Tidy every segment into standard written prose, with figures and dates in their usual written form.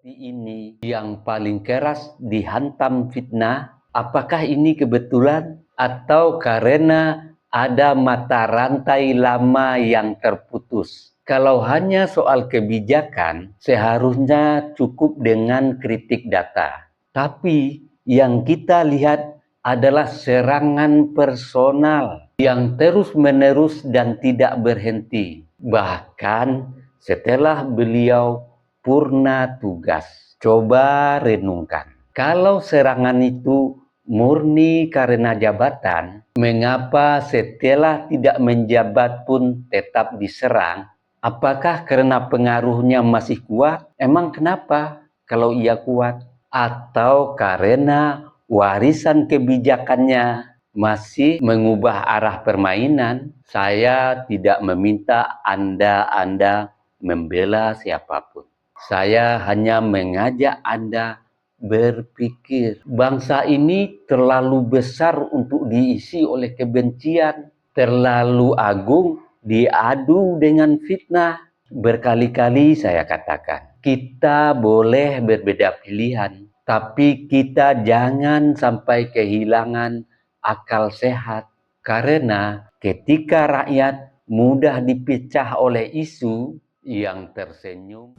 seperti ini yang paling keras dihantam fitnah? Apakah ini kebetulan atau karena ada mata rantai lama yang terputus? Kalau hanya soal kebijakan, seharusnya cukup dengan kritik data. Tapi yang kita lihat adalah serangan personal yang terus-menerus dan tidak berhenti. Bahkan setelah beliau purna tugas. Coba renungkan. Kalau serangan itu murni karena jabatan, mengapa setelah tidak menjabat pun tetap diserang? Apakah karena pengaruhnya masih kuat? Emang kenapa kalau ia kuat? Atau karena warisan kebijakannya masih mengubah arah permainan? Saya tidak meminta Anda membela siapapun. Saya hanya mengajak Anda berpikir. Bangsa ini terlalu besar untuk diisi oleh kebencian, terlalu agung diadu dengan fitnah. Berkali-kali saya katakan, kita boleh berbeda pilihan, tapi kita jangan sampai kehilangan akal sehat. Karena ketika rakyat mudah dipecah oleh isu yang tersenyum.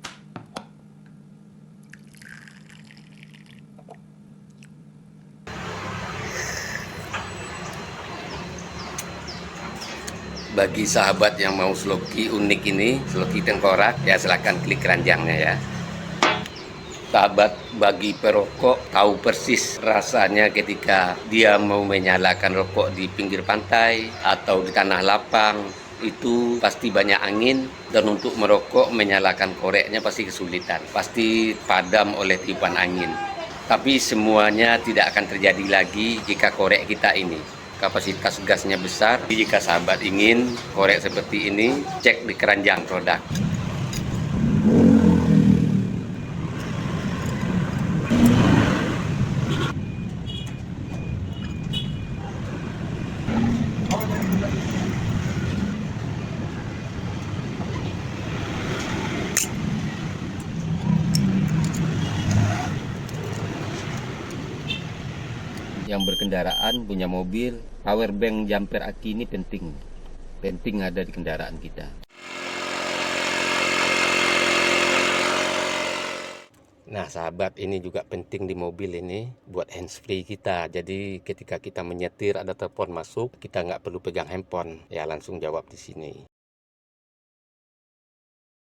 Bagi sahabat yang mau sloki unik ini, sloki tengkorak, ya silahkan klik keranjangnya ya. Sahabat bagi perokok tahu persis rasanya ketika dia mau menyalakan rokok di pinggir pantai atau di tanah lapang. Itu pasti banyak angin, dan untuk merokok menyalakan koreknya pasti kesulitan, pasti padam oleh tiupan angin. Tapi semuanya tidak akan terjadi lagi jika korek kita ini kapasitas gasnya besar. Jika sahabat ingin korek seperti ini, cek di keranjang produk. Yang berkendaraan punya mobil, power bank jumper aki ini penting ada di kendaraan kita. Nah sahabat, ini juga penting di mobil ini buat handsfree kita. Jadi ketika kita menyetir ada telepon masuk, kita nggak perlu pegang handphone, ya langsung jawab di sini.